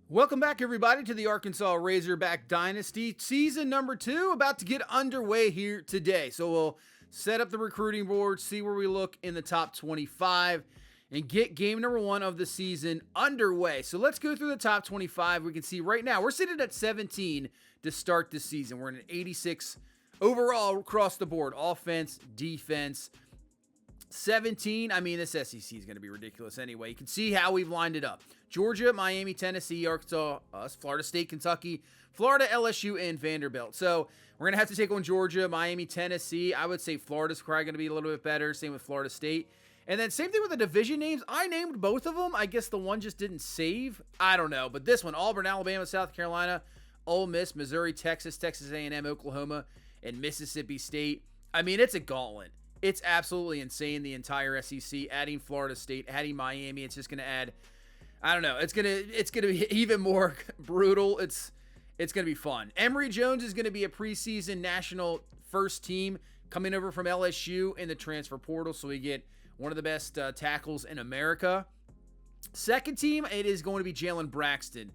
Welcome back, everybody, to the Arkansas Razorback Dynasty. Season number 2 about to get underway here today. So we'll set up the recruiting board, see where we look in the top 25, and get game number 1 of the season underway. So let's go through the top 25. We can see right now we're sitting at 17 to start this season. We're in an 86 overall across the board, offense, defense. 17, I mean, this SEC is going to be ridiculous anyway. You can see how we've lined it up. Georgia, Miami, Tennessee, Arkansas, us, Florida State, Kentucky, Florida, LSU, and Vanderbilt. So we're going to have to take on Georgia, Miami, Tennessee. I would say Florida's probably going to be a little bit better. Same with Florida State. And then same thing with the division names. I named both of them. I guess the one just didn't save. I don't know. But this one, Auburn, Alabama, South Carolina, Ole Miss, Missouri, Texas, Texas A&M, Oklahoma, and Mississippi State. I mean, it's a gauntlet. It's absolutely insane, the entire SEC, adding Florida State, adding Miami. It's just going to add, I don't know, it's going to be even more brutal. It's going to be fun. Emory Jones is going to be a preseason national first team coming over from LSU in the transfer portal, so we get one of the best tackles in America. Second team, it is going to be Jalen Braxton.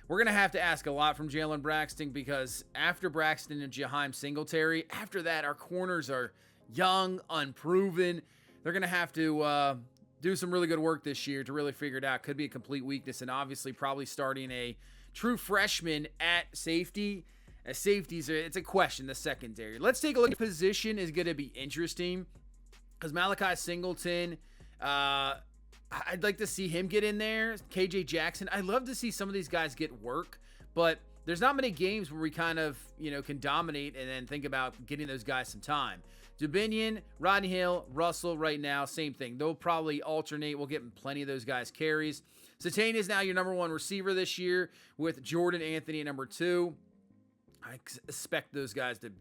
We're going to have to ask a lot from Jalen Braxton because after Braxton and Jaheim Singletary, after that, our corners are young, unproven. They're going to have to do some really good work this year to really figure it out. Could be a complete weakness, and obviously probably starting a true freshman at safety. As safeties, it's a question, the secondary. Let's take a look. Position is going to be interesting because Malachi Singleton, I'd like to see him get in there. KJ Jackson, I'd love to see some of these guys get work, but there's not many games where we kind of, can dominate and then think about getting those guys some time. Dubinion, Rodney Hill, Russell right now, same thing. They'll probably alternate. We'll get plenty of those guys carries. Satane is now your number 1 receiver this year with Jordan Anthony at number 2. I expect those guys to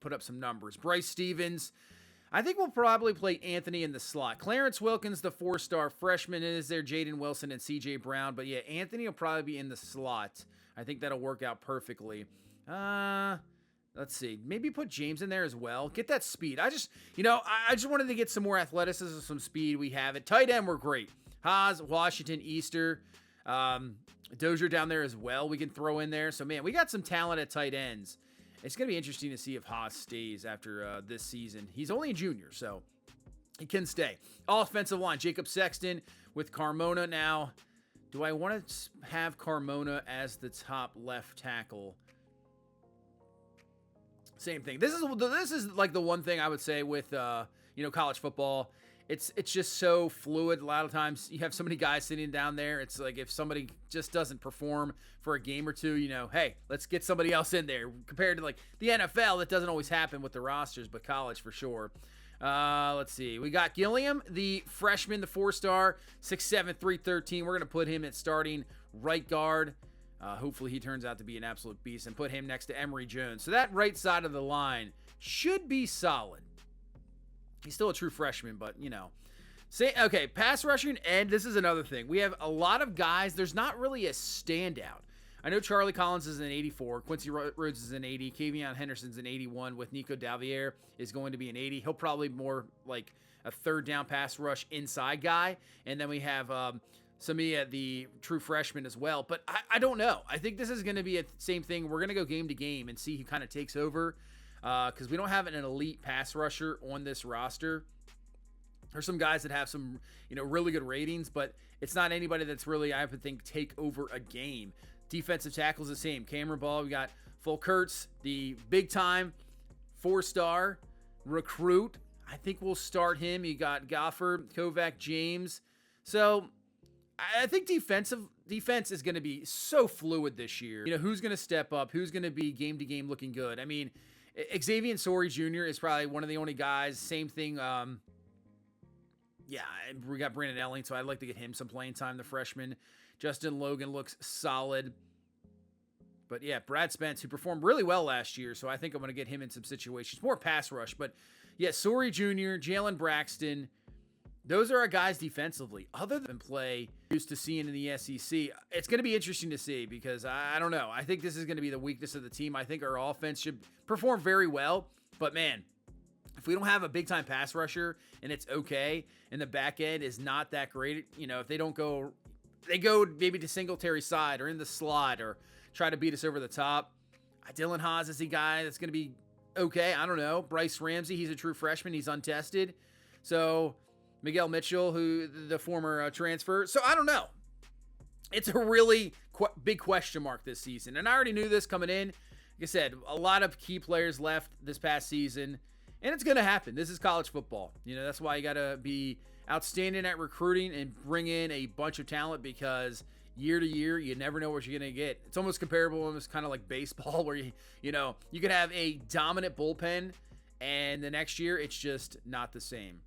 put up some numbers. Bryce Stevens, I think we'll probably play Anthony in the slot. Clarence Wilkins, the 4-star freshman, is there. Jaden Wilson and CJ Brown. But yeah, Anthony will probably be in the slot. I think that'll work out perfectly. Let's see. Maybe put James in there as well. Get that speed. I just wanted to get some more athleticism, some speed. We have it. Tight end, we're great. Haas, Washington, Easter. Dozier down there as well. We can throw in there. So, man, we got some talent at tight ends. It's going to be interesting to see if Haas stays after this season. He's only a junior, so he can stay. Offensive line, Jacob Sexton with Carmona now. Do I want to have Carmona as the top left tackle? Same thing. This is like the one thing I would say with college football. It's just so fluid. A lot of times you have so many guys sitting down there. It's like if somebody just doesn't perform for a game or two, hey, let's get somebody else in there. Compared to like the NFL, that doesn't always happen with the rosters, but college for sure. Let's see. We got Gilliam, the freshman, the 4-star, 6'7", 313. We're going to put him at starting right guard. Hopefully he turns out to be an absolute beast and put him next to Emory Jones. So that right side of the line should be solid. He's still a true freshman, but, okay, pass rushing, and this is another thing. We have a lot of guys. There's not really a standout. I know Charlie Collins is an 84. Quincy Rhodes is an 80. Kavion Henderson's an 81 with Nico Dalvier is going to be an 80. He'll probably more like a third down pass rush inside guy. And then we have Samia, the true freshman as well. But I don't know. I think this is going to be a same thing. We're going to go game to game and see who kind of takes over because we don't have an elite pass rusher on this roster. There's some guys that have some, really good ratings, but it's not anybody that's really, I would think, take over a game. Defensive tackles the same. Cameron Ball, we got Fulkerts, the big-time 4-star recruit. I think we'll start him. You got Goffard, Kovac, James. So I think defense is going to be so fluid this year. Who's going to step up? Who's going to be game-to-game looking good? I mean, Xavier Sori Jr. is probably one of the only guys. Same thing. We got Brandon Elling, so I'd like to get him some playing time, the freshman. Justin Logan looks solid. But yeah, Brad Spence, who performed really well last year, so I think I'm going to get him in some situations. More pass rush, but yeah, Sori Jr., Jalen Braxton, those are our guys defensively. Other than play used to seeing in the SEC, it's going to be interesting to see because I don't know. I think this is going to be the weakness of the team. I think our offense should perform very well, but man, if we don't have a big-time pass rusher and it's okay, and the back end is not that great, if they don't go they go maybe to Singletary side or in the slot or try to beat us over the top. Dylan Haas is a guy that's going to be okay. I don't know. Bryce Ramsey, he's a true freshman. He's untested. So Miguel Mitchell, who the former transfer. So I don't know. It's a really big question mark this season. And I already knew this coming in. Like I said, a lot of key players left this past season. And it's going to happen. This is college football. That's why you got to be outstanding at recruiting and bring in a bunch of talent, because year to year, you never know what you're going to get. It's almost comparable, almost kind of like baseball, where you could have a dominant bullpen and the next year it's just not the same.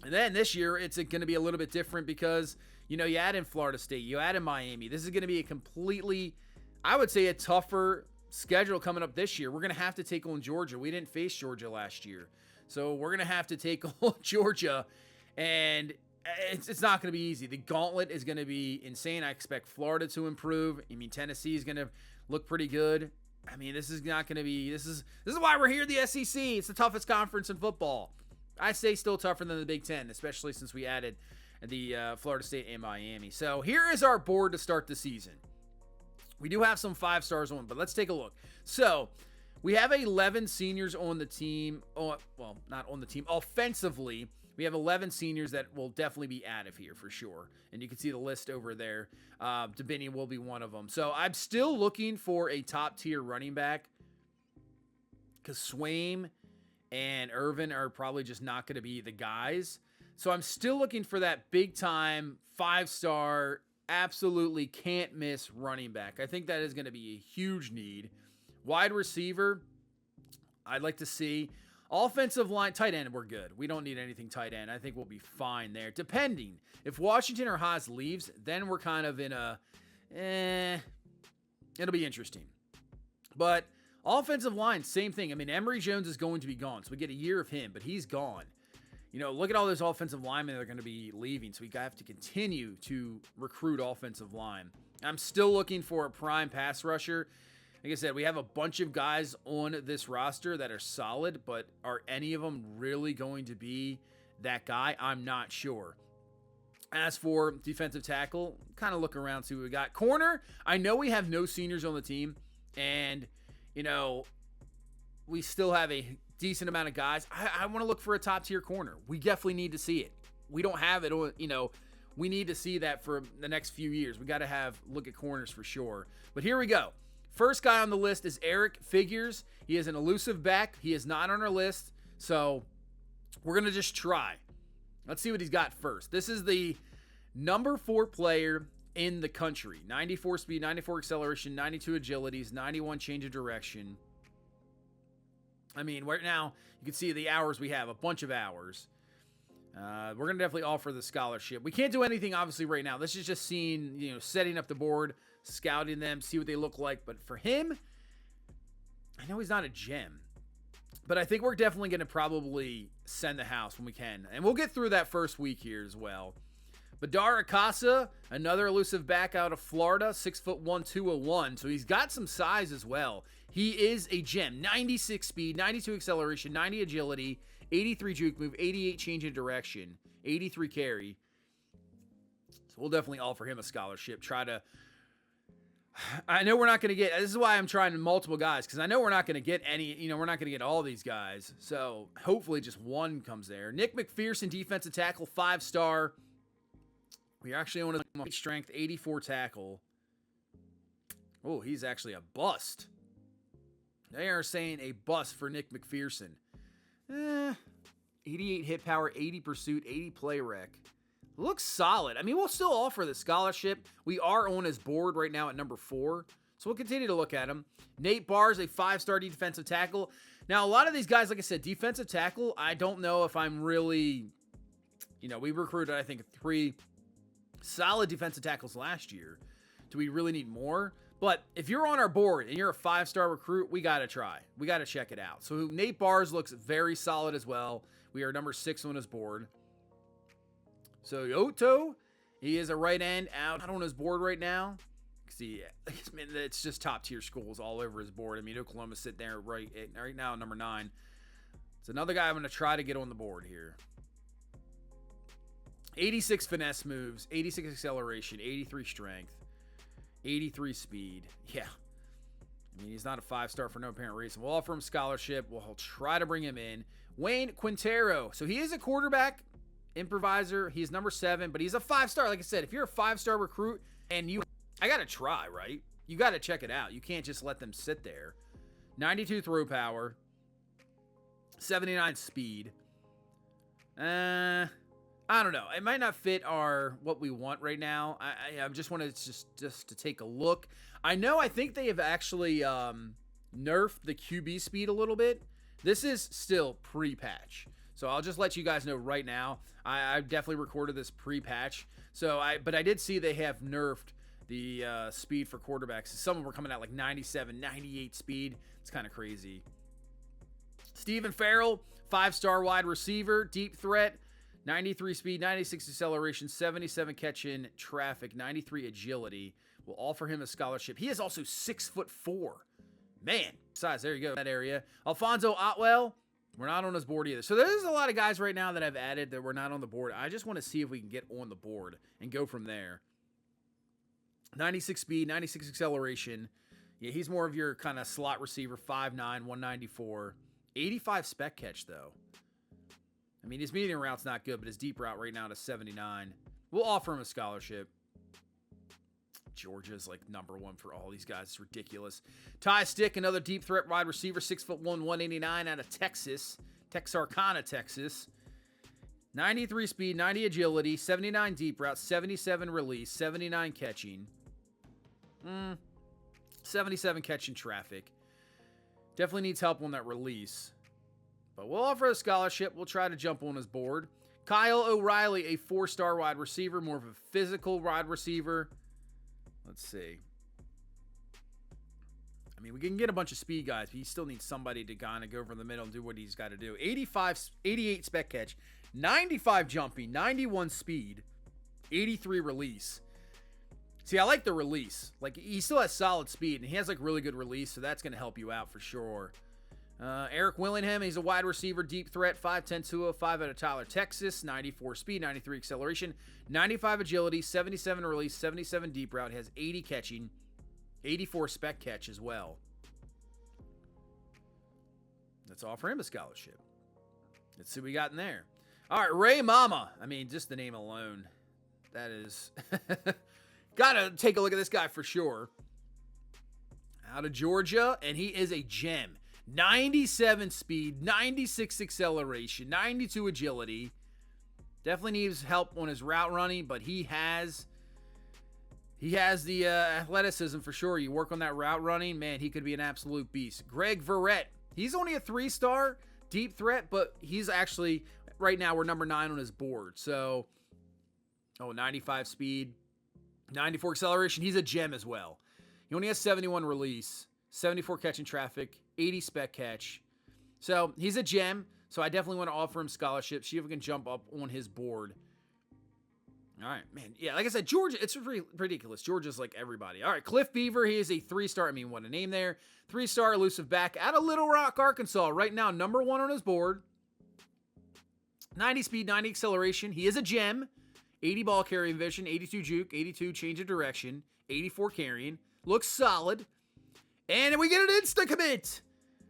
And then this year, it's going to be a little bit different because, you add in Florida State, you add in Miami. This is going to be a completely, I would say, a tougher schedule coming up this year. We're going to have to take on Georgia. We didn't face Georgia last year. So we're going to have to take on Georgia, and it's not going to be easy. The gauntlet is going to be insane. I expect Florida to improve. Tennessee is going to look pretty good. This is not going to be, this is why we're here at the SEC. It's the toughest conference in football. I say still tougher than the Big Ten, especially since we added the Florida State and Miami. So here is our board to start the season. We do have some 5 stars on, but let's take a look. So we have 11 seniors on the team. Oh, well, not on the team. Offensively, we have 11 seniors that will definitely be added here for sure. And you can see the list over there. Dabini will be one of them. So I'm still looking for a top-tier running back, because Swaim and Irvin are probably just not going to be the guys. So I'm still looking for that big-time, 5-star, absolutely can't miss running back. I think that is going to be a huge need. Wide receiver, I'd like to see. Offensive line, tight end, we're good. We don't need anything tight end. I think we'll be fine there. Depending. If Washington or Haas leaves, then we're kind of in a, it'll be interesting. But offensive line, same thing. Emory Jones is going to be gone, so we get a year of him, but he's gone. Look at all those offensive linemen that are going to be leaving, so we have to continue to recruit offensive line. I'm still looking for a prime pass rusher. Like I said, we have a bunch of guys on this roster that are solid, but are any of them really going to be that guy? I'm not sure. As for defensive tackle, kind of look around, see what we got. Corner, I know we have no seniors on the team, and, we still have a decent amount of guys. I want to look for a top-tier corner. We definitely need to see it. We don't have it, we need to see that for the next few years. We got to look at corners for sure. But here we go. First guy on the list is Eric Figures. He is an elusive back. He is not on our list, so we're going to just try. Let's see what he's got first. This is the number 4 player in the country. 94 speed, 94 acceleration, 92 agilities, 91 change of direction. Right now, you can see the hours we have, a bunch of hours. We're going to definitely offer the scholarship. We can't do anything, obviously, right now. This is just seeing, setting up the board, scouting them, see what they look like. But for him, I know he's not a gem, but I think we're definitely going to probably send the house when we can. And we'll get through that first week here as well. Badar Akasa, another elusive back out of Florida, 6'1", 201. So he's got some size as well. He is a gem. 96 speed, 92 acceleration, 90 agility, 83 juke move, 88 change in direction, 83 carry. So we'll definitely offer him a scholarship. I know we're not going to get, this is why I'm trying multiple guys, because I know we're not going to get any, we're not going to get all these guys. So hopefully just one comes there. Nick McPherson, defensive tackle, 5-star. We actually own a strength, 84 tackle. Oh, he's actually a bust. They are saying a bust for Nick McPherson. 88 hit power, 80 pursuit, 80 play rec. Looks solid. We'll still offer the scholarship. We are on his board right now at number 4. So we'll continue to look at him. Nate Barr is a 5-star defensive tackle. Now, a lot of these guys, like I said, defensive tackle, I don't know if I'm really, we recruited, I think, 3 solid defensive tackles last year. Do we really need more? But if you're on our board and you're a 5-star recruit, we got to try. We got to check it out. So Nate Bars looks very solid as well. We are number 6 on his board. So Yoto, he is a right end out on his board right now. See, it's just top-tier schools all over his board. Oklahoma's sitting there right now, number 9. It's another guy I'm going to try to get on the board here. 86 finesse moves, 86 acceleration, 83 strength, 83 speed. Yeah. I mean, he's not a 5-star for no apparent reason. We'll offer him scholarship. We'll try to bring him in. Wayne Quintero. So he is a quarterback improviser. He's number 7, but he's a 5-star. Like I said, if you're a 5-star recruit and I got to try, right? You got to check it out. You can't just let them sit there. 92 throw power, 79 speed. I don't know. It might not fit what we want right now. I just want to just to take a look. I think they have actually nerfed the QB speed a little bit. This is still pre-patch. So I'll just let you guys know right now. I definitely recorded this pre-patch. But I did see they have nerfed the speed for quarterbacks. Some of them were coming out like 97, 98 speed. It's kind of crazy. Stephen Farrell, 5-star wide receiver, deep threat, 93 speed, 96 acceleration, 77 catch in traffic, 93 agility. We'll offer him a scholarship. He is also 6'4". Man, size. There you go. That area. Alfonso Otwell, we're not on his board either. So there's a lot of guys right now that I've added that we're not on the board. I just want to see if we can get on the board and go from there. 96 speed, 96 acceleration. Yeah, he's more of your kind of slot receiver, 5'9", 194. 85 spec catch, though. I mean, his medium route's not good, but his deep route right now to 79. We'll offer him a scholarship. Georgia's like number 1 for all these guys. It's ridiculous. Ty Stick, another deep threat wide receiver, 6'1", 189 out of Texas. Texarkana, Texas. 93 speed, 90 agility, 79 deep route, 77 release, 79 catching. 77 catching traffic. Definitely needs help on that release. But we'll offer a scholarship. We'll try to jump on his board. Kyle O'Reilly, a 4-star wide receiver, more of a physical wide receiver. Let's see. I mean, we can get a bunch of speed guys, but he still needs somebody to kind of go over the middle and do what he's got to do. 88 spec catch, 95 jumping, 91 speed, 83 release. See, I like the release. Like, he still has solid speed, and he has, like, really good release, so that's going to help you out for sure. Eric Willingham, he's a wide receiver, deep threat, 5'10", 205 out of Tyler, Texas, 94 speed, 93 acceleration, 95 agility, 77 release, 77 deep route, has 80 catching, 84 spec catch as well. Let's offer him a scholarship. Let's see what we got in there. All right, Ray Mama. I mean, just the name alone. That is... Gotta take a look at this guy for sure. Out of Georgia, and he is a gem. 97 speed, 96 acceleration, 92 agility. Definitely needs help on his route running, but he has the athleticism for sure. You work on that route running, man, he could be an absolute beast. Greg Verrett, he's only a 3-star deep threat, but he's actually, right now, we're number 9 on his board. So, 95 speed, 94 acceleration. He's a gem as well. He only has 71 release, 74 catching traffic, 80 spec catch. So he's a gem. So I definitely want to offer him scholarships. See if we can jump up on his board. All right, man. Yeah, like I said, Georgia, it's ridiculous. Georgia's like everybody. All right, Cliff Beaver, he is a 3-star. I mean, what a name there. 3-star elusive back out of Little Rock, Arkansas. Right now, number 1 on his board. 90 speed, 90 acceleration. He is a gem. 80 ball carrying vision, 82 juke, 82 change of direction, 84 carrying. Looks solid. And we get an Insta commit.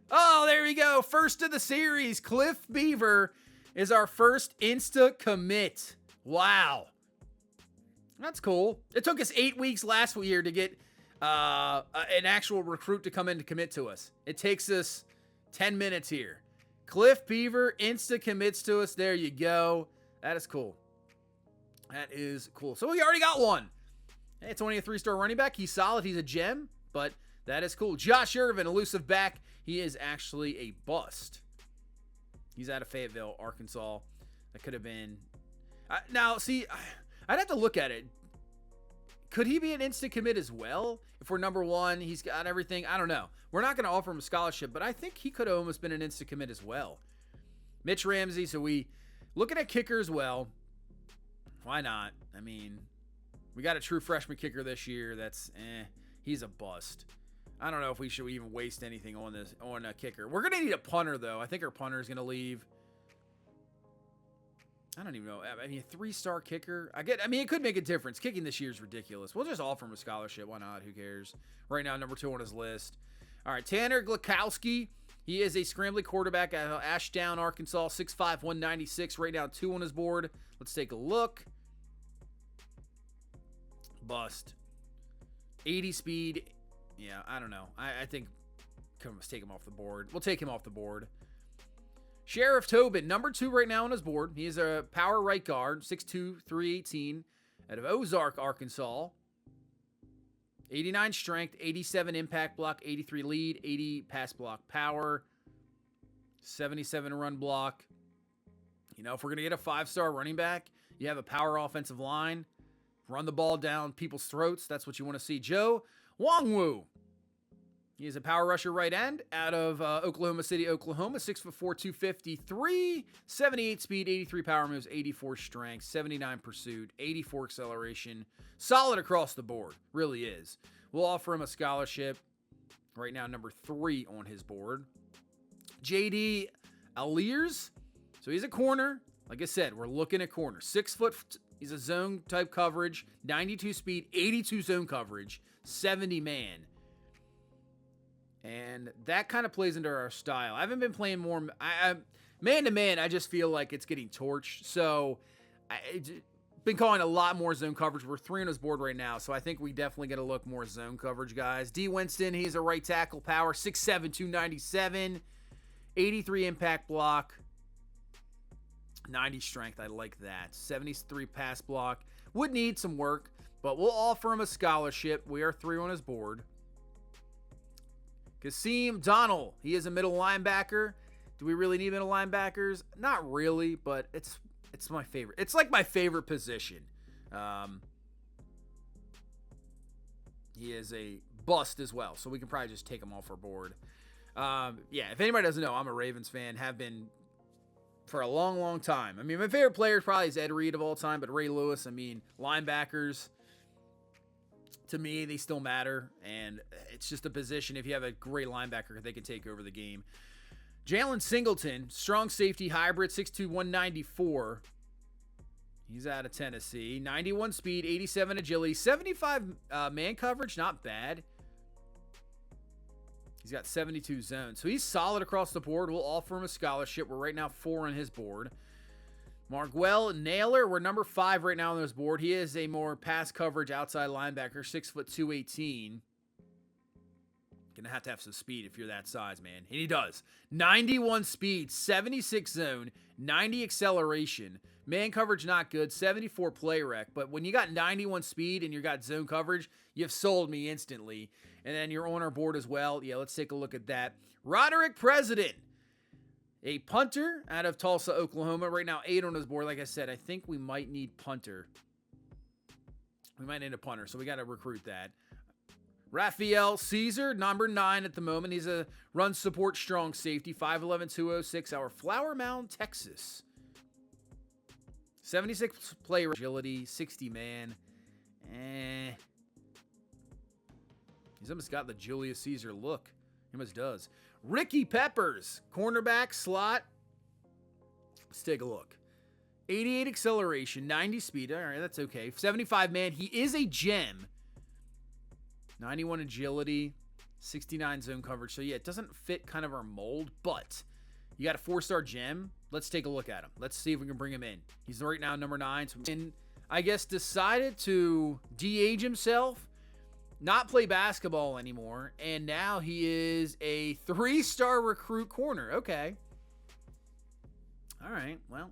Oh, there we go. First of the series. Cliff Beaver is our first Insta commit. Wow. That's cool. It took us 8 weeks last year to get an actual recruit to come in to commit to us. It takes us 10 minutes here. Cliff Beaver Insta commits to us. There you go. That is cool. That is cool. So we already got one. Hey, it's only a 3-star running back. He's solid. He's a gem, but that is cool. Josh Irvin, elusive back. He is actually a bust. He's out of Fayetteville, Arkansas. That could have been... now, see, I'd have to look at it. Could he be an instant commit as well? If we're number 1, he's got everything. I don't know. We're not going to offer him a scholarship, but I think he could have almost been an instant commit as well. Mitch Ramsey, so we looking at kicker as well. Why not? I mean, we got a true freshman kicker this year. That's, he's a bust. I don't know if we should even waste anything on a kicker. We're going to need a punter, though. I think our punter is going to leave. I don't even know. I mean, a 3-star kicker. I mean, it could make a difference. Kicking this year is ridiculous. We'll just offer him a scholarship. Why not? Who cares? Right now, number 2 on his list. All right, Tanner Glakowski. He is a scrambling quarterback out of Ashdown, Arkansas. 6'5", 196. Right now, 2 on his board. Let's take a look. Bust. 80 speed. Yeah, I don't know. I think let's take him off the board. We'll take him off the board. Sheriff Tobin, number 2 right now on his board. He is a power right guard, 6'2", 318, out of Ozark, Arkansas. 89 strength, 87 impact block, 83 lead, 80 pass block power, 77 run block. You know, if we're going to get a 5-star running back, you have a power offensive line, run the ball down people's throats. That's what you want to see. Joe Wongwu. He is a power rusher right end out of Oklahoma City, Oklahoma. 6'4", 253, 78 speed, 83 power moves, 84 strength, 79 pursuit, 84 acceleration. Solid across the board. Really is. We'll offer him a scholarship. Right now, number 3 on his board. JD Aliers. So he's a corner. Like I said, we're looking at corner. 6 foot. He's a zone type coverage. 92 speed, 82 zone coverage, 70 man. And that kind of plays into our style. I haven't been playing more man-to-man. I just feel like it's getting torched. So I've been calling a lot more zone coverage. We're 3 on his board right now, so I think we definitely got to look more zone coverage, guys. D. Winston, he's a right tackle, power, 6'7", 297, 83 impact block, 90 strength. I like that. 73 pass block. Would need some work, but we'll offer him a scholarship. We are 3 on his board. Kasim Donald, he is a middle linebacker. Do we really need middle linebackers? Not really, but it's my favorite. It's like my favorite position. He is a bust as well, so we can probably just take him off our board. Yeah, if anybody doesn't know, I'm a Ravens fan. Have been for a long, long time. I mean, my favorite player probably is Ed Reed of all time, but Ray Lewis, I mean, linebackers, to me, they still matter, and it's just a position. If you have a great linebacker, they can take over the game. Jalen Singleton, strong safety hybrid, 6'2", 194. He's out of Tennessee. 91 speed, 87 agility, 75 man coverage, not bad. He's got 72 zones, so he's solid across the board. We'll offer him a scholarship. We're right now 4 on his board. Marguel Naylor, we're number 5 right now on his board. He is a more pass coverage outside linebacker, 6'2", 218. Gonna have to have some speed if you're that size, man. And he does. 91 speed, 76 zone, 90 acceleration. Man coverage not good, 74 play rec. But when you got 91 speed and you got zone coverage, you've sold me instantly. And then you're on our board as well. Yeah, let's take a look at that. Roderick President. A punter out of Tulsa, Oklahoma. Right now, 8 on his board. Like I said, I think we might need punter. We might need a punter, so we got to recruit that. Raphael Caesar, number 9 at the moment. He's a run support strong safety. 5'11", 206, out of Flower Mound, Texas. 76 play agility, 60 man. He's almost got the Julius Caesar look. He almost does. Ricky Peppers, cornerback, slot. Let's take a look. 88 acceleration, 90 speed. All right, that's okay. 75 man. He is a gem. 91 agility, 69 zone coverage. So, yeah, it doesn't fit kind of our mold, but you got a 4-star gem. Let's take a look at him. Let's see if we can bring him in. He's right now number 9. So, I guess decided to de-age himself, not play basketball anymore, and now he is a 3-star recruit corner. Okay. All right, well,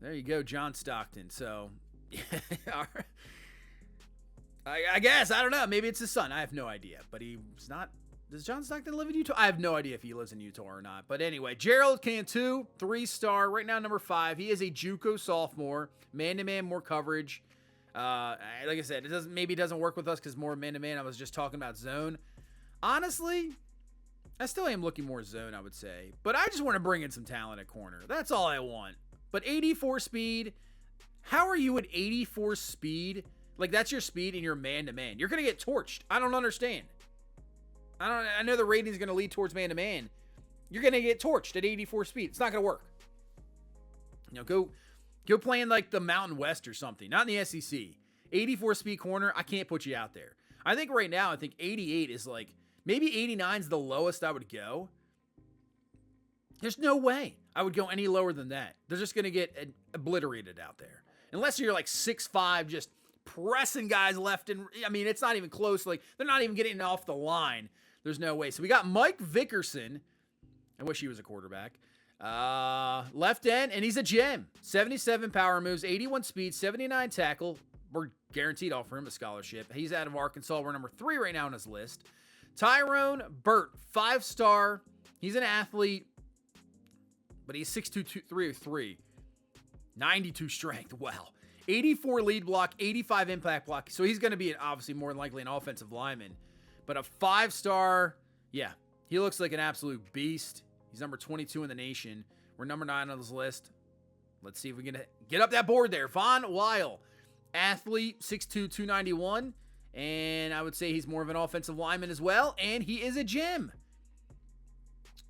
there you go, John Stockton. So, all right. I guess, I don't know, maybe it's his son. I have no idea, but he's not. Does John Stockton live in Utah? I have no idea if he lives in Utah or not. But anyway, Gerald Cantu, 3-star, right now number 5. He is a JUCO sophomore, man-to-man, more coverage. Like I said, maybe it doesn't work with us because more man-to-man. I was just talking about zone. Honestly, I still am looking more zone, I would say. But I just want to bring in some talent at corner. That's all I want. But 84 speed, how are you at 84 speed? Like, that's your speed and you're man-to-man. You're going to get torched. I don't understand. I know the rating is going to lead towards man-to-man. You're going to get torched at 84 speed. It's not going to work. Go play in like the Mountain West or something, not in the SEC. 84 speed corner, I can't put you out there. I think right now, 88 is like, maybe 89 is the lowest I would go. There's no way I would go any lower than that. They're just going to get obliterated out there. Unless you're like 6'5", just pressing guys left and, it's not even close. Like, they're not even getting off the line. There's no way. So we got Mike Vickerson. I wish he was a quarterback. Left end, and he's a gem. 77 power moves, 81 speed, 79 tackle. We're guaranteed offer him a scholarship. He's out of Arkansas. We're number 3 right now on his list. Tyrone Burt, 5-star. He's an athlete, but he's 6'2", 303. 92 strength. Wow. 84 lead block, 85 impact block. So he's going to be obviously more than likely an offensive lineman. But a 5-star, yeah, he looks like an absolute beast. He's number 22 in the nation. We're number 9 on this list. Let's see if we can get up that board there. Von Weil, athlete, 6'2", 291. And I would say he's more of an offensive lineman as well. And he is a gem.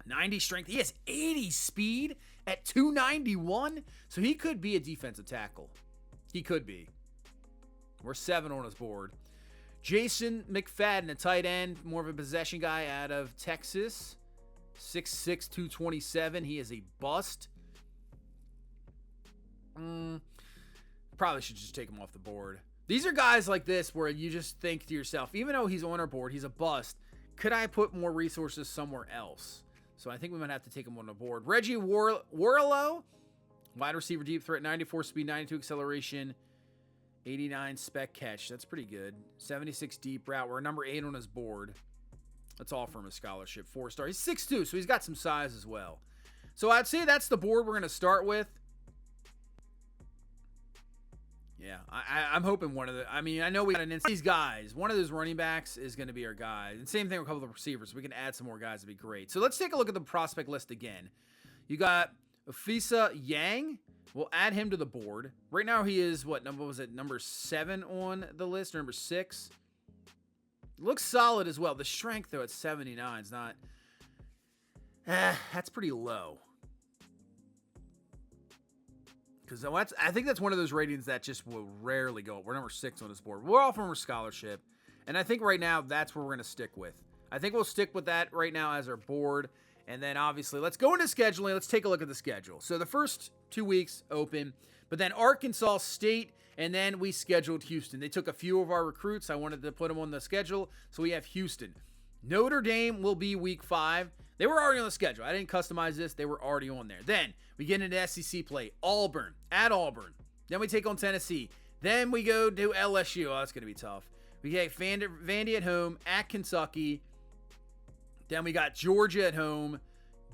90 strength. He has 80 speed at 291. So he could be a defensive tackle. He could be. We're 7 on his board. Jason McFadden, a tight end, more of a possession guy out of Texas. 6'6", 227. He is a bust. Probably should just take him off the board. These are guys like this where you just think to yourself, even though he's on our board, he's a bust. Could I put more resources somewhere else? So I think we might have to take him on the board. Reggie Warlow, wide receiver, deep threat, 94 speed, 92 acceleration, 89 spec catch. That's pretty good. 76 deep route. We're number 8 on his board. Let's offer him a scholarship. 4-star. He's 6'2", so he's got some size as well. So I'd say that's the board we're going to start with. Yeah, I'm hoping one of the... I know we got these guys. One of those running backs is going to be our guy. And same thing with a couple of receivers. We can add some more guys. It'd be great. So let's take a look at the prospect list again. You got Afisa Yang. We'll add him to the board. Right now he is, number 7 on the list, or number 6? Looks solid as well. The strength, though, at 79 is not... that's pretty low. Because I think that's one of those ratings that just will rarely go up. We're number 6 on this board. We're offering a scholarship. And I think right now that's where we're going to stick with. I think we'll stick with that right now as our board. And then, obviously, let's go into scheduling. Let's take a look at the schedule. So the first 2 weeks open. But then Arkansas State... And then we scheduled Houston. They took a few of our recruits. I wanted to put them on the schedule. So we have Houston. Notre Dame will be week 5. They were already on the schedule. I didn't customize this. They were already on there. Then we get into SEC play. Auburn. At Auburn. Then we take on Tennessee. Then we go to LSU. Oh, that's going to be tough. We get Vandy at home. At Kentucky. Then we got Georgia at home.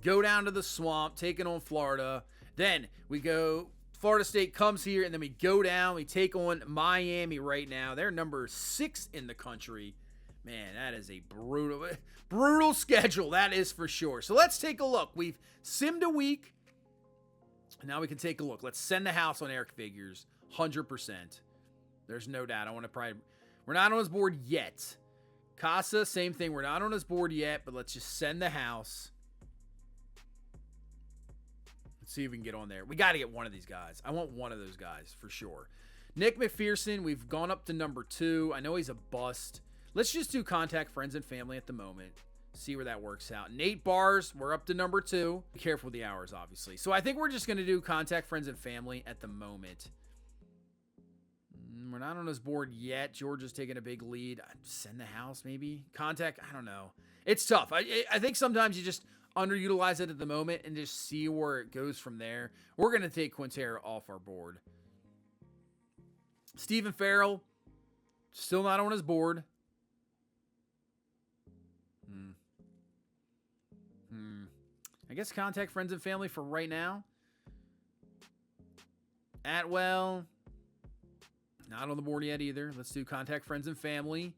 Go down to the Swamp. Taking on Florida. Then we go... Florida State comes here, and then we go down. We take on Miami right now. They're number 6 in the country. Man, that is a brutal schedule. That is for sure. So let's take a look. We've simmed a week. Now we can take a look. Let's send the house on Eric Figures. 100%. There's no doubt. We're not on his board yet. Casa, same thing. We're not on his board yet, but let's just send the house. See if we can get on there. We got to get one of these guys. I want one of those guys for sure. Nick McPherson, we've gone up to number 2. I know he's a bust. Let's just do contact friends and family at the moment. See where that works out. Nate Bars, we're up to number 2. Be careful with the hours, obviously. So I think we're just going to do contact friends and family at the moment. We're not on his board yet. Georgia's taking a big lead. Send the house, maybe? Contact, I don't know. It's tough. I think sometimes you just... underutilize it at the moment and just see where it goes from there. We're going to take Quintero off our board. Stephen Farrell, still not on his board. I guess contact friends and family for right now. Atwell, not on the board yet either. Let's do contact friends and family.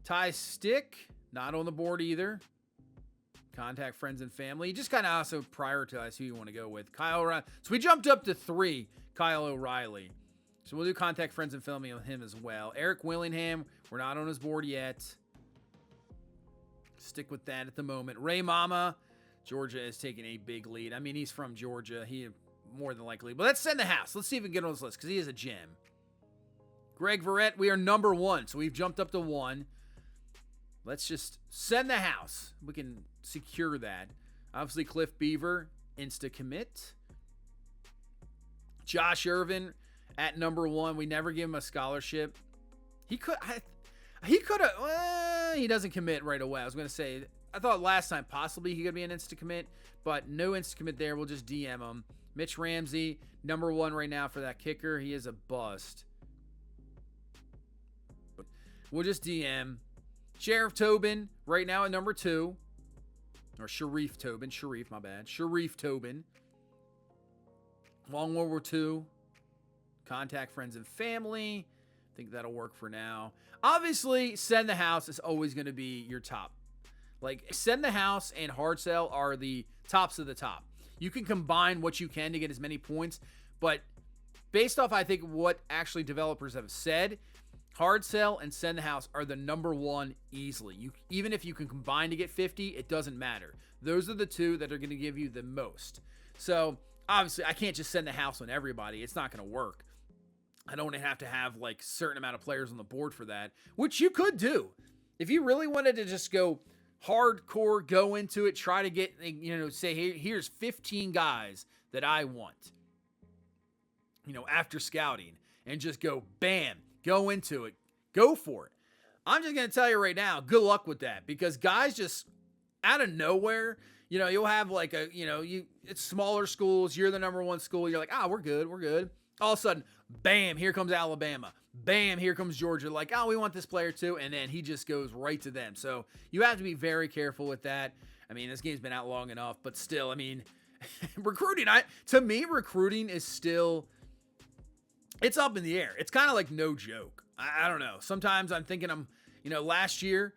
Ty Stick, not on the board either. Contact friends and family. You just kind of also prioritize who you want to go with. Kyle O'Reilly. So we jumped up to 3. Kyle O'Reilly. So we'll do contact friends and family with him as well. Eric Willingham. We're not on his board yet. Stick with that at the moment. Ray Mama. Georgia is taking a big lead. He's from Georgia. He more than likely. But let's send the house. Let's see if we can get on this list because he is a gem. Greg Verrett, we are number 1, so we've jumped up to 1. Let's just send the house. We can secure that. Obviously, Cliff Beaver, Insta commit. Josh Irvin at number 1. We never give him a scholarship. He could have. He doesn't commit right away. I was going to say, I thought last time possibly he could be an Insta commit, but no Insta commit there. We'll just DM him. Mitch Ramsey, number 1 right now for that kicker. He is a bust. We'll just DM. Sheriff Tobin right now at number 2. Or Sharif Tobin. Sharif, my bad. Sharif Tobin. Long World War II. Contact friends and family. I think that'll work for now. Obviously, send the house is always going to be your top. Like, send the house and hard sell are the tops of the top. You can combine what you can to get as many points, but based off, I think, what actually developers have said, hard sell and send the house are the number 1 easily. Even if you can combine to get 50, it doesn't matter. Those are the 2 that are going to give you the most. So, obviously, I can't just send the house on everybody. It's not going to work. I don't have to have like a certain amount of players on the board for that, which you could do. If you really wanted to just go hardcore, go into it, try to get, say, here's 15 guys that I want, after scouting, and just go bam, go into it, go for it. I'm just going to tell you right now, good luck with that, because guys just out of nowhere, you'll have like it's smaller schools, you're the number 1 school, you're like, we're good. All of a sudden, bam, here comes Alabama. Bam, here comes Georgia. Like, we want this player too. And then he just goes right to them. So you have to be very careful with that. I mean, this game's been out long enough, but still, I mean, recruiting, to me, recruiting is still, it's up in the air. It's kind of like no joke. I don't know. Sometimes I'm thinking last year,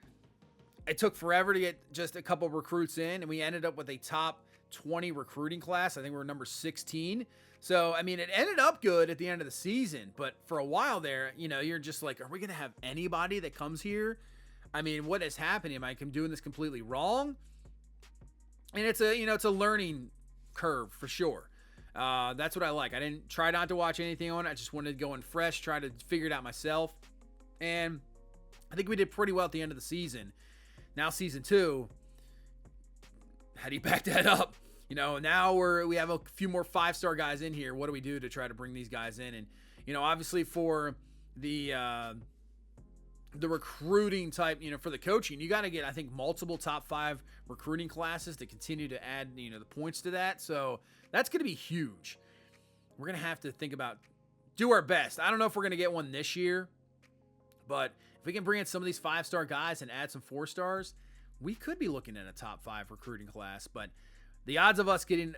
it took forever to get just a couple recruits in, and we ended up with a top 20 recruiting class. I think we were number 16. So, I mean, it ended up good at the end of the season, but for a while there, you're just like, are we going to have anybody that comes here? I mean, what is happening? Am I doing this completely wrong? And it's a learning curve for sure. That's what I like. I didn't try not to watch anything on it. I just wanted to go in fresh, try to figure it out myself. And I think we did pretty well at the end of the season. Now season 2, how do you back that up? Now we have a few more 5-star guys in here. What do we do to try to bring these guys in? And, obviously for the recruiting type, for the coaching, you got to get, I think, multiple top 5 recruiting classes to continue to add, the points to that. So that's going to be huge. We're going to have to do our best. I don't know if we're going to get one this year, but if we can bring in some of these 5-star guys and add some 4-stars, we could be looking at a top 5 recruiting class. But the odds of us getting,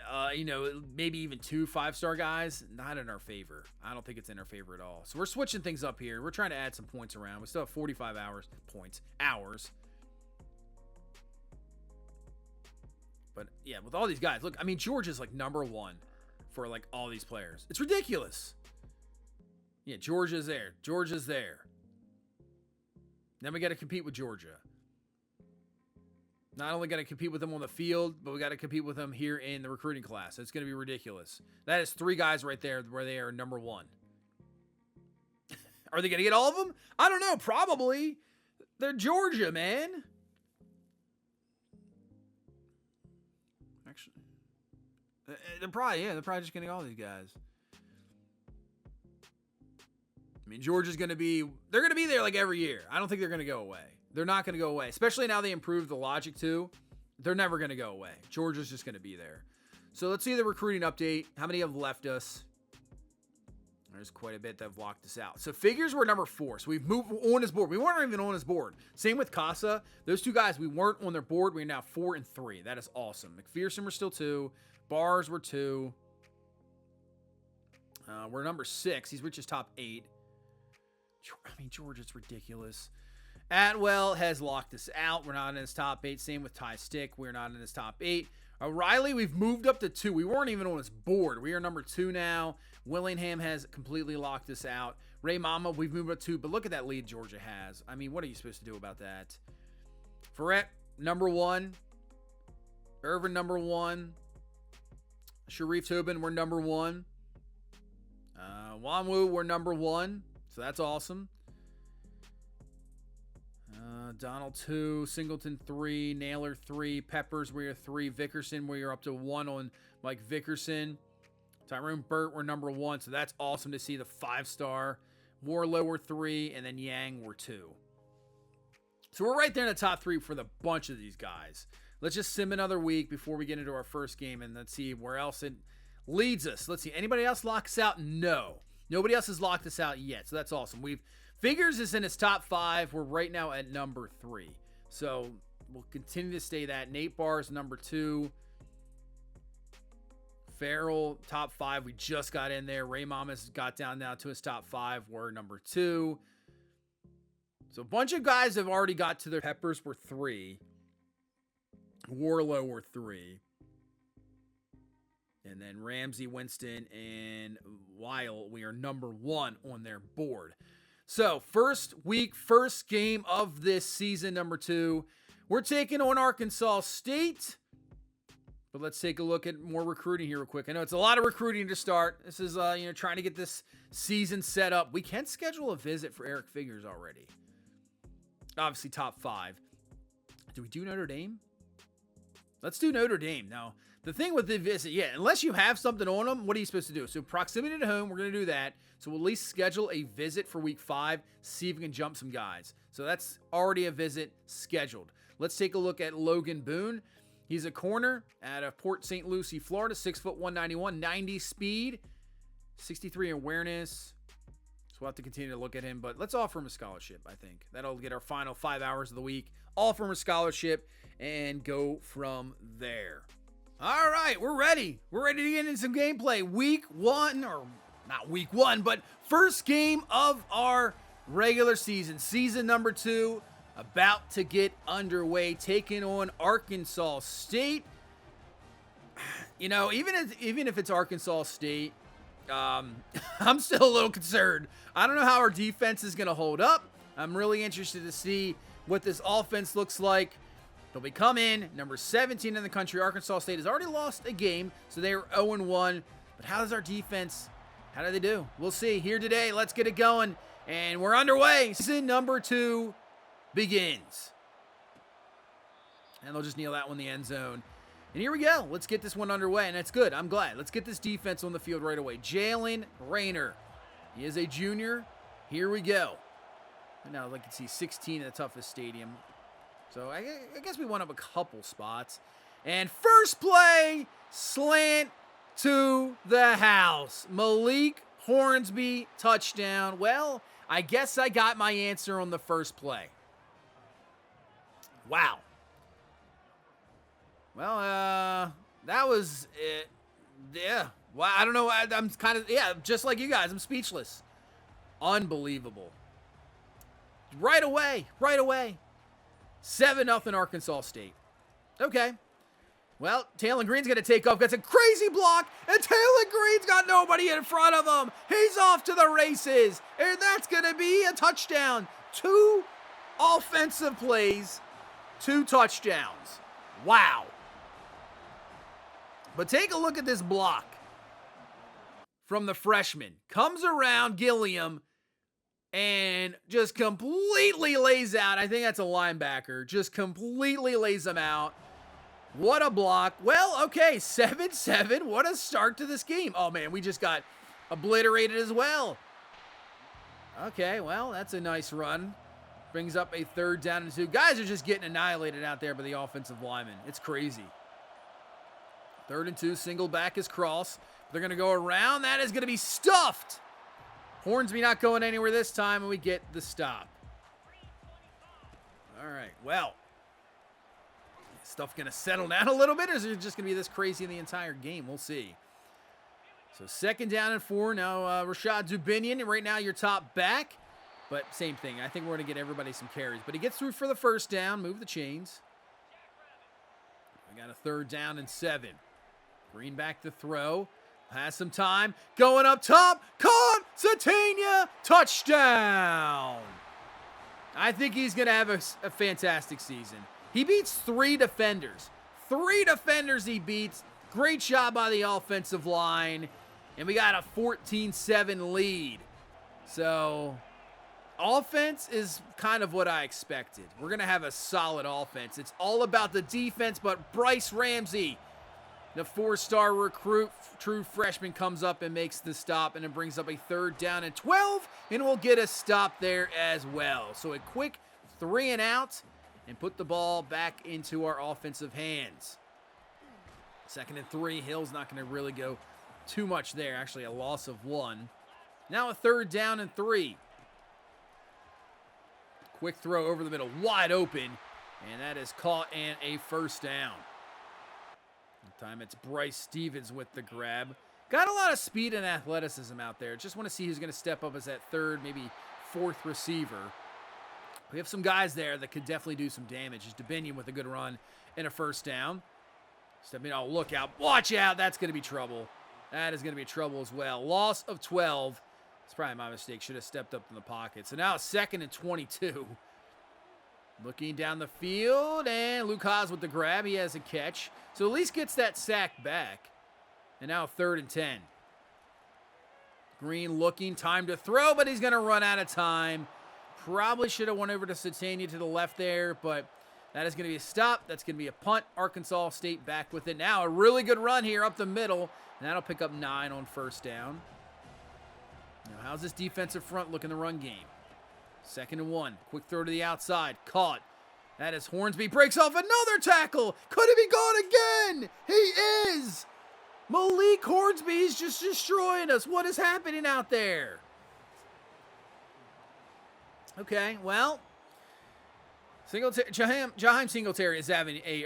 maybe even 2 5-star guys, not in our favor. I don't think it's in our favor at all. So we're switching things up here. We're trying to add some points around. We still have 45 hours. But yeah, with all these guys, look, I mean, Georgia's like number 1 for like all these players. It's ridiculous. Yeah, Georgia's there. Then we got to compete with Georgia. Not only got to compete with them on the field, but we got to compete with them here in the recruiting class. It's going to be ridiculous. That is 3 guys right there where they are number 1. Are they going to get all of them? I don't know. Probably. They're Georgia, man. Actually, they're probably just going to get all these guys. I mean, Georgia's going to be, they're going to be there like every year. I don't think they're going to go away. They're not going to go away, especially now they improved the logic too. They're never going to go away. Georgia's just going to be there. So let's see the recruiting update. How many have left us? There's quite a bit that have locked us out. So Figures were number 4. So we've moved on his board. We weren't even on his board. Same with Casa. Those 2 guys, we weren't on their board. We're now 4 and 3. That is awesome. McPherson were still 2. Bars were 2. We're number 6. He's reached his top 8. I mean, Georgia's ridiculous. Atwell has locked us out. We're not in his top 8. Same with Ty Stick. We're not in his top 8. Riley, we've moved up to 2. We weren't even on his board. We are number 2 now. Willingham has completely locked us out. Ray Mama, we've moved up to 2. But look at that lead Georgia has. I mean, what are you supposed to do about that? Ferret, number 1. Irvin, number 1. Sharif Tobin, we're number 1. Wanwu, we're number 1. So that's awesome. Donald 2, Singleton 3, Naylor 3, Peppers, we are 3, Vickerson, we are up to 1 on Mike Vickerson. Tyrone Burt, we're number 1, so that's awesome to see the 5-star. Warlow, we're 3, and then Yang, we're 2. So we're right there in the top 3 for the bunch of these guys. Let's just sim another week before we get into our first game, and let's see where else it leads us. Let's see, anybody else lock us out? No. Nobody else has locked us out yet, so that's awesome. Figures is in his top 5. We're right now at number 3. So we'll continue to stay that. Nate Barr is number 2. Farrell, top 5. We just got in there. Ray Mamas got down now to his top 5. We're number 2. So a bunch of guys have already got to their Peppers. Were 3. Warlow were 3. And then Ramsey, Winston, and Weil, we are number 1 on their board. So, first week, first game of this season, number 2. We're taking on Arkansas State. But let's take a look at more recruiting here real quick. I know it's a lot of recruiting to start. This is, trying to get this season set up. We can schedule a visit for Eric Figures already. Obviously, top 5. Do we do Notre Dame? Let's do Notre Dame. Now, the thing with the visit, unless you have something on them, what are you supposed to do? So proximity to home, we're going to do that. So we'll at least schedule a visit for week 5, see if we can jump some guys. So that's already a visit scheduled. Let's take a look at Logan Boone. He's a corner out of Port St. Lucie, Florida, 6 foot 191, 90 speed, 63 awareness. So we'll have to continue to look at him, but let's offer him a scholarship, I think. That'll get our final 5 hours of the week. Offer him a scholarship and go from there. All right, we're ready. We're ready to get into some gameplay. Week 1, or not week 1, but first game of our regular season. Season number 2, about to get underway, taking on Arkansas State. Even if it's Arkansas State, I'm still a little concerned. I don't know how our defense is going to hold up. I'm really interested to see what this offense looks like. They'll be coming number 17 in the country. Arkansas State has already lost a game, so they are 0-1. But how does our defense, how do they do? We'll see here today. Let's get it going, and we're underway. Season number 2 begins. And they'll just kneel that one in the end zone. And here we go. Let's get this one underway, and that's good. I'm glad. Let's get this defense on the field right away. Jalen Rayner. He is a junior. Here we go. And now I can see 16 in the toughest stadium. So I guess we went up a couple spots. And first play, slant to the house. Malik Hornsby, touchdown. Well, I guess I got my answer on the first play. Wow. Well, that was it. Yeah. Well, I don't know. I'm kind of, just like you guys. I'm speechless. Unbelievable. Right away. 7-0 Arkansas State. Okay. Well, Taylor Green's going to take off. Gets a crazy block, and Taylor Green's got nobody in front of him. He's off to the races, and that's going to be a touchdown. 2 offensive plays, 2 touchdowns. Wow. But take a look at this block from the freshman. Comes around Gilliam and just completely lays out. I think that's a linebacker. Just completely lays him out. What a block. Well, okay, 7-7. What a start to this game. Oh, man, we just got obliterated as well. Okay, well, that's a nice run. Brings up a 3rd down and 2. Guys are just getting annihilated out there by the offensive linemen. It's crazy. 3rd and 2, single back is cross. They're going to go around. That is going to be stuffed. Hornsby not going anywhere this time, and we get the stop. All right, well. Is stuff going to settle down a little bit, or is it just going to be this crazy in the entire game? We'll see. So 2nd down and 4. Now Rashad Dubinion, right now your top back. But same thing. I think we're going to get everybody some carries. But he gets through for the 1st down. Move the chains. We got a 3rd down and 7. Green back to throw. Has some time. Going up top. Caught. Satania. Touchdown. I think he's going to have a fantastic season. He beats 3 defenders. 3 defenders he beats. Great job by the offensive line. And we got a 14-7 lead. So, offense is kind of what I expected. We're going to have a solid offense. It's all about the defense, but Bryce Ramsey, the 4-star recruit, true freshman, comes up and makes the stop, and it brings up a 3rd down and 12, and we'll get a stop there as well. So a quick 3 and out, and put the ball back into our offensive hands. 2nd and 3, Hill's not going to really go too much there. Actually, a loss of 1. Now a 3rd down and 3. Quick throw over the middle, wide open, and that is caught and a 1st down. This time it's Bryce Stevens with the grab. Got a lot of speed and athleticism out there. Just want to see who's going to step up as that 3rd, maybe 4th receiver. We have some guys there that could definitely do some damage. It's Dubinion with a good run and a 1st down. Stepping, oh, look out. Watch out. That's going to be trouble. That is going to be trouble as well. Loss of 12. It's probably my mistake. Should have stepped up in the pocket. So now 2nd and 22. Looking down the field, and Luke Haas with the grab. He has a catch. So at least gets that sack back. And now 3rd and 10. Green looking, time to throw, but he's going to run out of time. Probably should have went over to Satania to the left there, but that is going to be a stop. That's going to be a punt. Arkansas State back with it now. A really good run here up the middle, and that'll pick up 9 on 1st down. Now, how's this defensive front look in the run game? 2nd and 1. Quick throw to the outside. Caught. That is Hornsby. Breaks off another tackle. Could he be gone again? He is. Malik Hornsby is just destroying us. What is happening out there? Okay, well, Jaheim Singletary is having a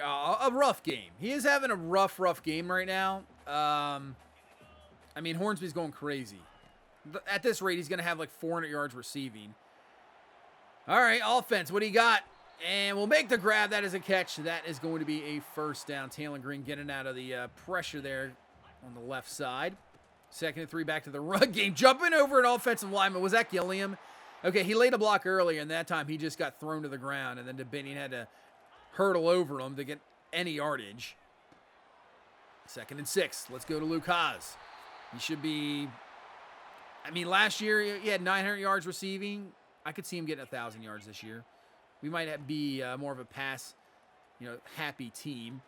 rough game. He is having a rough game right now. I mean, Hornsby's going crazy. At this rate, he's going to have like 400 yards receiving. All right, offense, what do you got? And we'll make the grab. That is a catch. That is going to be a 1st down. Talon Green getting out of the pressure there on the left side. 2nd and 3, back to the run game. Jumping over an offensive lineman. Was that Gilliam? Okay, he laid a block earlier, and that time he just got thrown to the ground, and then Dubinion had to hurdle over him to get any yardage. 2nd and 6. Let's go to Luke Haas. He should be... I mean, last year he had 900 yards receiving. I could see him getting 1,000 yards this year. We might be more of a pass, happy team.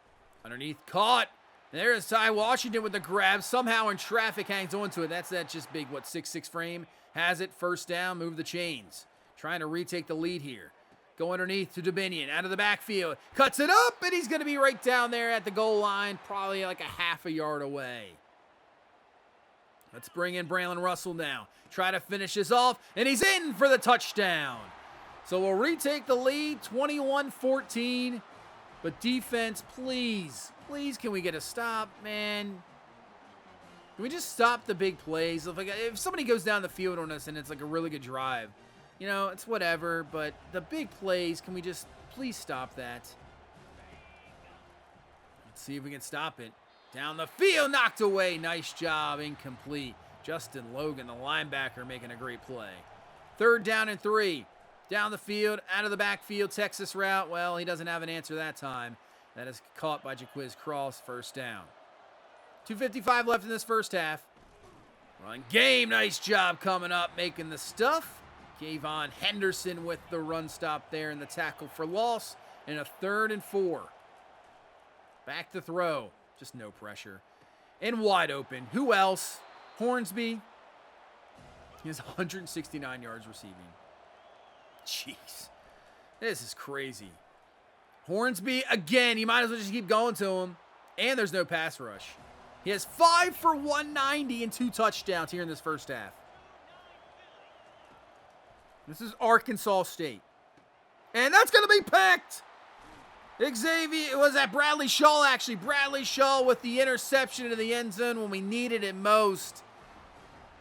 Underneath, caught. There's Ty Washington with the grab. Somehow in traffic hangs onto it. That's that just big, 6'6" frame. Has it, 1st down, move the chains. Trying to retake the lead here. Go underneath to Dubinion, out of the backfield. Cuts it up, and he's going to be right down there at the goal line, probably like a half a yard away. Let's bring in Braylon Russell now. Try to finish this off, and he's in for the touchdown. So we'll retake the lead, 21-14. But defense, please, can we get a stop, man? Can we just stop the big plays? If somebody goes down the field on us and it's like a really good drive, it's whatever. But the big plays, can we just please stop that? Let's see if we can stop it. Down the field, knocked away. Nice job, incomplete. Justin Logan, the linebacker, making a great play. 3rd down and 3. Down the field, out of the backfield, Texas route. Well, he doesn't have an answer that time. That is caught by Jaquiz Cross, 1st down. 2:55 left in this 1st half. Run game, nice job coming up, making the stuff. Kayvon Henderson with the run stop there and the tackle for loss. And a 3rd and 4. Back to throw. Just no pressure. And wide open. Who else? Hornsby. He has 169 yards receiving. Jeez. This is crazy. Hornsby, again, you might as well just keep going to him. And there's no pass rush. He has 5 for 190 and 2 touchdowns here in this 1st half. This is Arkansas State. And that's going to be picked. Xavier, was that Bradley Shaw, actually. Bradley Shaw with the interception into the end zone when we needed it most.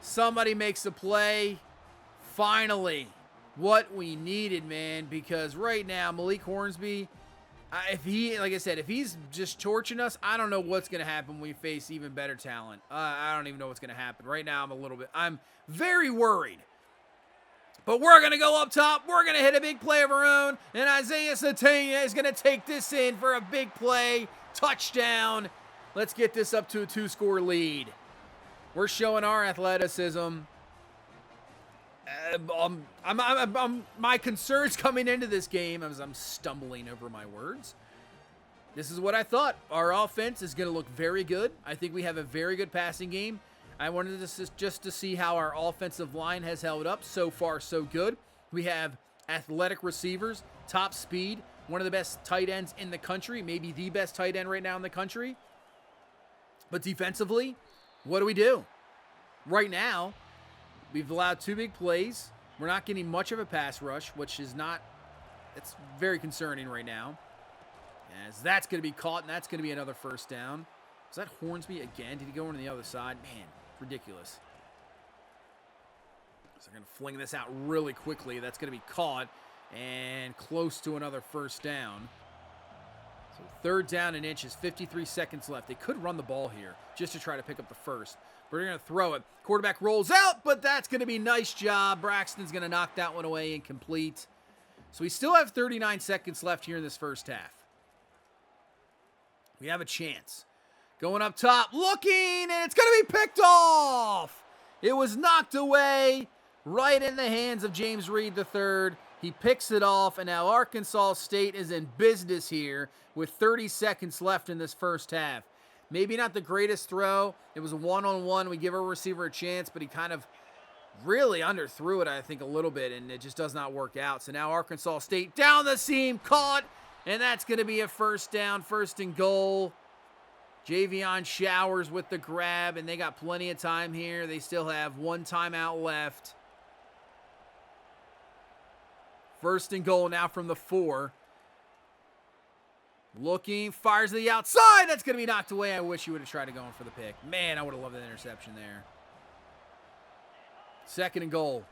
Somebody makes a play. Finally, what we needed, man, because right now, Malik Hornsby, if he's just torching us, I don't know what's going to happen when we face even better talent. I don't even know what's going to happen. Right now, I'm very worried. But we're going to go up top. We're going to hit a big play of our own. And Isaiah Satania is going to take this in for a big play. Touchdown. Let's get this up to a 2-score lead. We're showing our athleticism. My concerns coming into this game, as I'm stumbling over my words, this is what I thought. Our offense is going to look very good. I think we have a very good passing game. I wanted just to see how our offensive line has held up. So far, so good. We have athletic receivers, top speed, one of the best tight ends in the country, maybe the best tight end right now in the country. But defensively, what do? Right now, we've allowed 2 big plays. We're not getting much of a pass rush, which is not, it's very concerning right now. As that's going to be caught, and that's going to be another first down. Was that Hornsby again? Did he go on the other side? Man, ridiculous. So they're going to fling this out really quickly. That's going to be caught and close to another first down. So 3rd down and inches, 53 seconds left. They could run the ball here just to try to pick up the first. We're going to throw it. Quarterback rolls out, but that's going to be nice job. Braxton's going to knock that one away incomplete. So we still have 39 seconds left here in this first half. We have a chance. Going up top, looking, and it's going to be picked off. It was knocked away right in the hands of James Reed III. He picks it off, and now Arkansas State is in business here with 30 seconds left in this first half. Maybe not the greatest throw. It was a one-on-one. We give our receiver a chance, but he kind of really underthrew it, I think, a little bit, and it just does not work out. So now Arkansas State down the seam, caught, and that's going to be a first down, 1st and goal. Javion Showers with the grab, and they got plenty of time here. They still have 1 timeout left. 1st and goal now from the 4. Looking, fires to the outside. That's going to be knocked away. I wish he would have tried to go in for the pick. Man, I would have loved that interception there. 2nd and goal.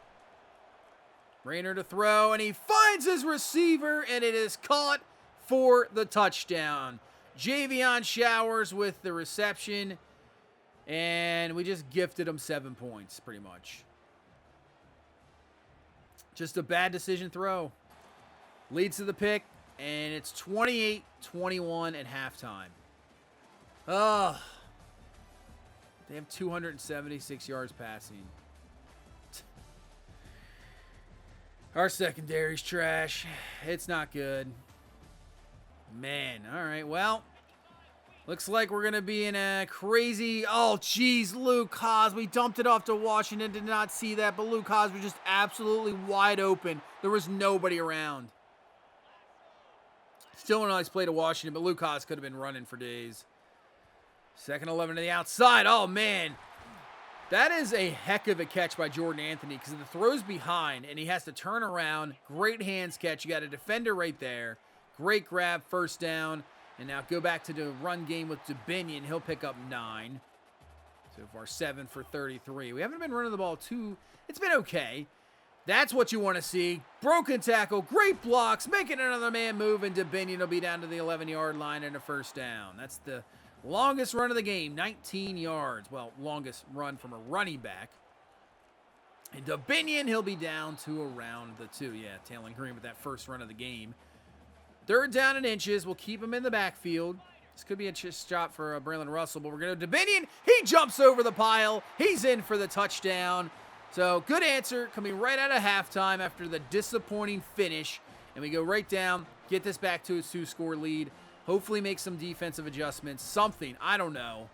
Rayner to throw, and he finds his receiver, and it is caught for the touchdown. Javion Showers with the reception, and we just gifted him 7 points, pretty much. Just a bad decision throw. Leads to the pick, and it's 28-21 at halftime. Oh, they have 276 yards passing. Our secondary's trash. It's not good. Man, all right, well, looks like we're going to be in a crazy, oh, geez, Luke Haas. We dumped it off to Washington, did not see that, but Luke Haas was just absolutely wide open. There was nobody around. Still a nice play to Washington, but Luke Haas could have been running for days. 2nd 11 to the outside. Oh, man. That is a heck of a catch by Jordan Anthony because the throw's behind, and he has to turn around. Great hands catch. You got a defender right there. Great grab, 1st down. And now go back to the run game with Dubinion. He'll pick up 9. So far, 7 for 33. We haven't been running the ball too. It's been okay. That's what you want to see. Broken tackle, great blocks, making another man move, and Dubinion will be down to the 11-yard line and a 1st down. That's the longest run of the game, 19 yards. Well, longest run from a running back. And Dubinion, he'll be down to around the 2. Yeah, Taylor Green with that first run of the game. 3rd down and inches. We'll keep him in the backfield. This could be a shot for Braylon Russell, but we're going to Dubinion. He jumps over the pile. He's in for the touchdown. So good answer coming right out of halftime after the disappointing finish. And we go right down, get this back to a 2-score lead. Hopefully make some defensive adjustments. Something. I don't know.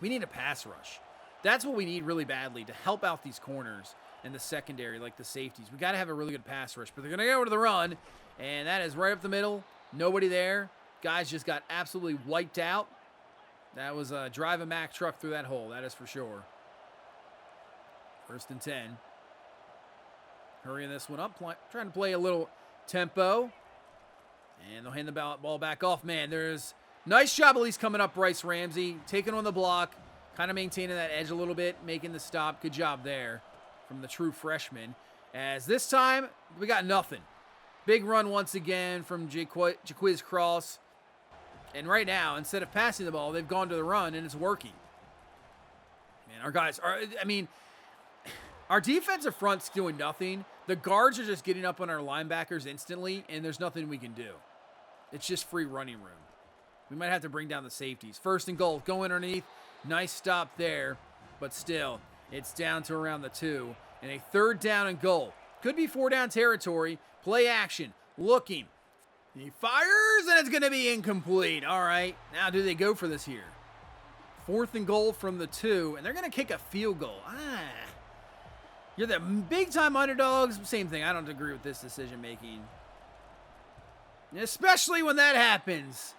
We need a pass rush. That's what we need really badly to help out these corners and the secondary, like the safeties. We got to have a really good pass rush, but they're going to go to the run. And that is right up the middle. Nobody there. Guys just got absolutely wiped out. That was a drive a Mack truck through that hole. That is for sure. 1st and 10. Hurrying this one up. Trying to play a little tempo. And they'll hand the ball back off. Man, there's nice job at least coming up, Bryce Ramsey. Taking on the block. Kind of maintaining that edge a little bit. Making the stop. Good job there from the true freshman. As this time, we got nothing. Big run once again from Jaquiz Cross. And right now, instead of passing the ball, they've gone to the run, and it's working. Man, our guys are, our defensive front's doing nothing. The guards are just getting up on our linebackers instantly, and there's nothing we can do. It's just free running room. We might have to bring down the safeties. First and goal. Go underneath. Nice stop there. But still, it's down to around the 2. And a third down and goal. Could be 4-down territory. Play action. Looking. He fires, and it's going to be incomplete. All right. Now, do they go for this here? 4th and goal from the 2, and they're going to kick a field goal. You're the big-time underdogs. Same thing. I don't agree with this decision-making. Especially when that happens.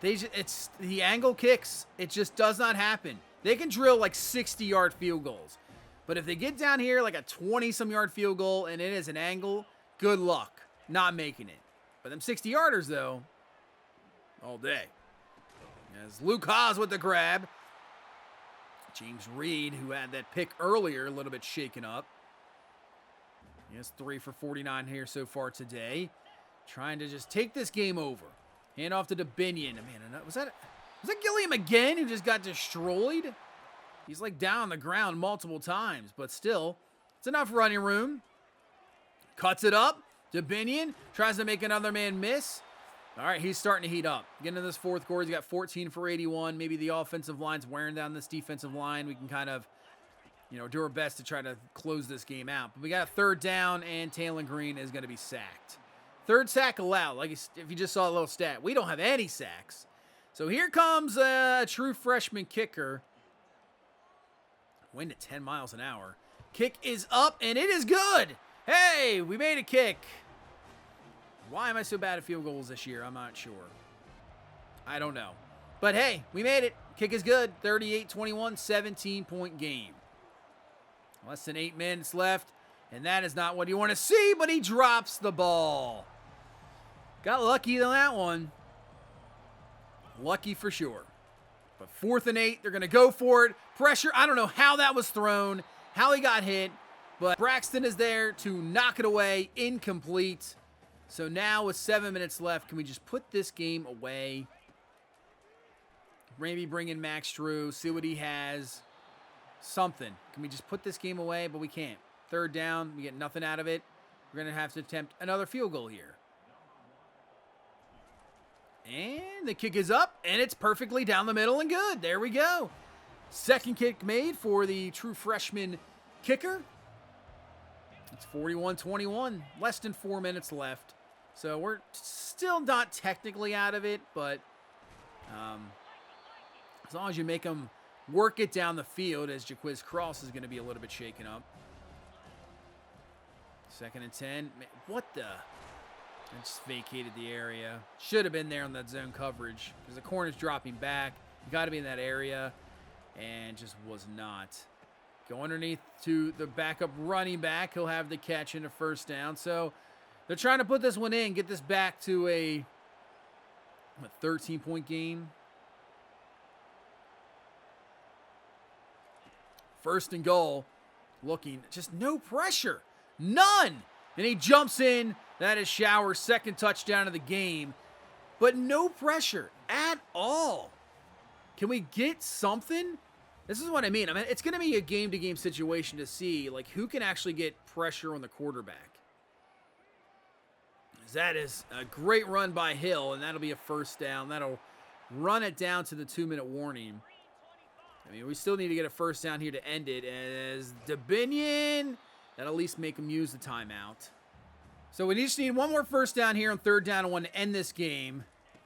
It's the angle kicks. It just does not happen. They can drill like 60-yard field goals. But if they get down here like a 20-some-yard field goal and it is an angle, good luck not making it. But them 60-yarders, though, all day. As Luke Haas with the grab. James Reed, who had that pick earlier, a little bit shaken up. He has 3 for 49 here so far today. Trying to just take this game over. Hand off to Dubinion. Man, was that Gilliam again who just got destroyed? He's like down on the ground multiple times, but still, it's enough running room. Cuts it up. Dubinion tries to make another man miss. All right, he's starting to heat up. Getting into this fourth quarter, he's got 14 for 81. Maybe the offensive line's wearing down this defensive line. We can kind of, do our best to try to close this game out. But we got a third down, and Taylor Green is going to be sacked. Third sack allowed. Like if you just saw a little stat, we don't have any sacks. So here comes a true freshman kicker. Wind at 10 miles an hour. Kick is up, and it is good. Hey, we made a kick. Why am I so bad at field goals this year? I'm not sure. I don't know. But hey, we made it. Kick is good. 38-21, 17-point game. Less than 8 minutes left. And that is not what you want to see, but he drops the ball. Got lucky on that one. Lucky for sure. But 4th and 8, they're going to go for it. Pressure, I don't know how that was thrown, how he got hit. But Braxton is there to knock it away. Incomplete. So now with 7 minutes left, can we just put this game away? Maybe bring in Max Drew, see what he has. Something. Can we just put this game away? But we can't. Third down, we get nothing out of it. We're going to have to attempt another field goal here. And the kick is up, and it's perfectly down the middle and good. There we go. Second kick made for the true freshman kicker. It's 41-21. Less than 4 minutes left. So we're still not technically out of it, but as long as you make them work it down the field, as Jaquiz Cross is going to be a little bit shaken up. 2nd and 10. Man, what the? I just vacated the area. Should have been there on that zone coverage because the corner's dropping back. You got to be in that area, and just was not. Go underneath to the backup running back. He'll have the catch and a first down. So they're trying to put this one in, get this back to a 13-point game. 1st and goal. Looking, just no pressure. None. And he jumps in. That is Shower's second touchdown of the game. But no pressure at all. Can we get something? This is what I mean. It's going to be a game-to-game situation to see like who can actually get pressure on the quarterback. That is a great run by Hill, and that'll be a first down. That'll run it down to the 2-minute warning. I mean, we still need to get a first down here to end it. As Dubinion, that'll at least make him use the timeout. So we just need one more first down here on 3rd down and 1 to end this game.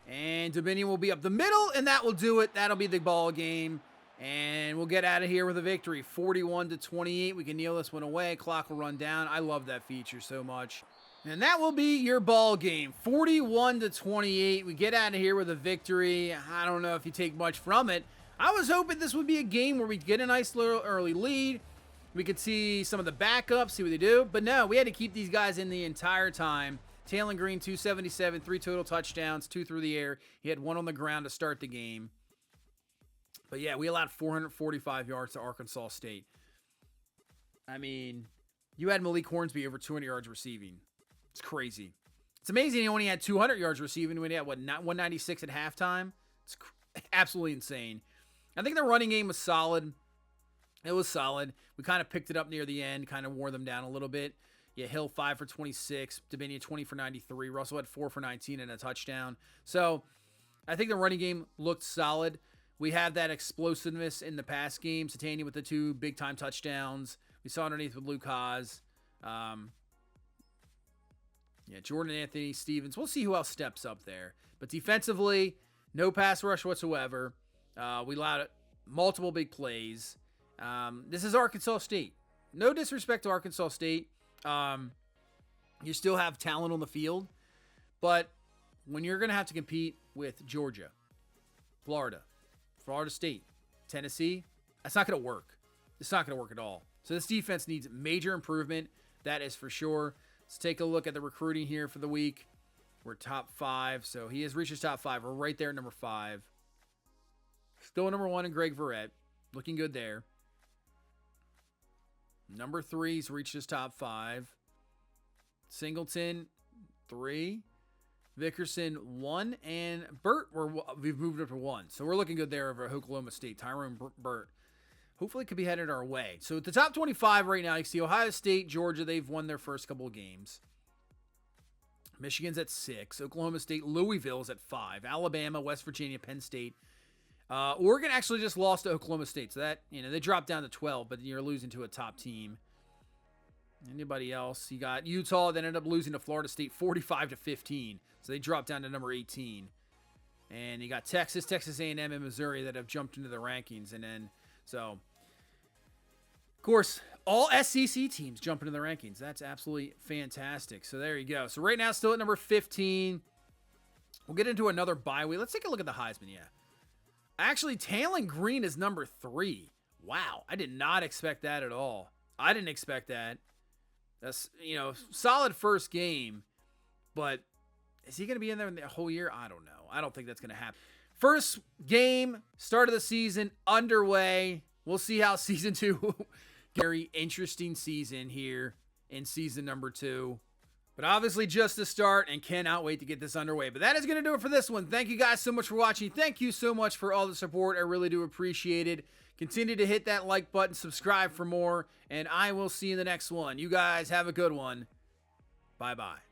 And Dubinion will be up the middle, and that will do it. That'll be the ball game. And we'll get out of here with a victory. 41-28. We can kneel this one away. Clock will run down. I love that feature so much. And that will be your ball game. 41-28. We get out of here with a victory. I don't know if you take much from it. I was hoping this would be a game where we'd get a nice little early lead. We could see some of the backups, see what they do. But no, we had to keep these guys in the entire time. Taylor Green, 277, 3 total touchdowns, 2 through the air. He had 1 on the ground to start the game. But yeah, we allowed 445 yards to Arkansas State. I mean, you had Malik Hornsby over 200 yards receiving. It's crazy. It's amazing he only had 200 yards receiving when he had, 196 at halftime? It's absolutely insane. I think the running game was solid. It was solid. We kind of picked it up near the end, kind of wore them down a little bit. Yeah, Hill 5 for 26, Dubinion 20 for 93. Russell had 4 for 19 and a touchdown. So I think the running game looked solid. We have that explosiveness in the pass game. Satania with the 2 big-time touchdowns. We saw underneath with Luke Haas. Jordan Anthony Stevens. We'll see who else steps up there. But defensively, no pass rush whatsoever. We allowed multiple big plays. This is Arkansas State. No disrespect to Arkansas State. You still have talent on the field. But when you're going to have to compete with Georgia, Florida State, Tennessee, that's not going to work. It's not going to work at all. So this defense needs major improvement. That is for sure. Let's take a look at the recruiting here for the week. We're top 5. So he has reached his top 5. We're right there at number 5. Still number 1 in Greg Verrett. Looking good there. Number 3's reached his top 5. Singleton, 3. Vickerson, 1. And Burt, we've moved up to 1. So we're looking good there over Oklahoma State. Tyrone Burt. Hopefully could be headed our way. So at the top 25 right now, you can see Ohio State, Georgia, they've won their first couple of games. Michigan's at 6. Oklahoma State, Louisville's at 5. Alabama, West Virginia, Penn State. Oregon actually just lost to Oklahoma State. So that, they dropped down to 12, but you're losing to a top team. Anybody else? You got Utah that ended up losing to Florida State 45-15. So they dropped down to number 18. And you got Texas A&M, and Missouri that have jumped into the rankings. And then, so, of course, all SEC teams jump into the rankings. That's absolutely fantastic. So there you go. So right now, still at number 15. We'll get into another bye week. Let's take a look at the Heisman, Actually, Talon Green is number 3. Wow. I did not expect that at all. I didn't expect that. That's, solid first game. But is he going to be in there the whole year? I don't know. I don't think that's going to happen. First game, start of the season, underway. We'll see how season 2. Very interesting season here in season number 2. But obviously just the start, and cannot wait to get this underway. But that is going to do it for this one. Thank you guys so much for watching. Thank you so much for all the support. I really do appreciate it. Continue to hit that like button, subscribe for more, and I will see you in the next one. You guys have a good one. Bye-bye.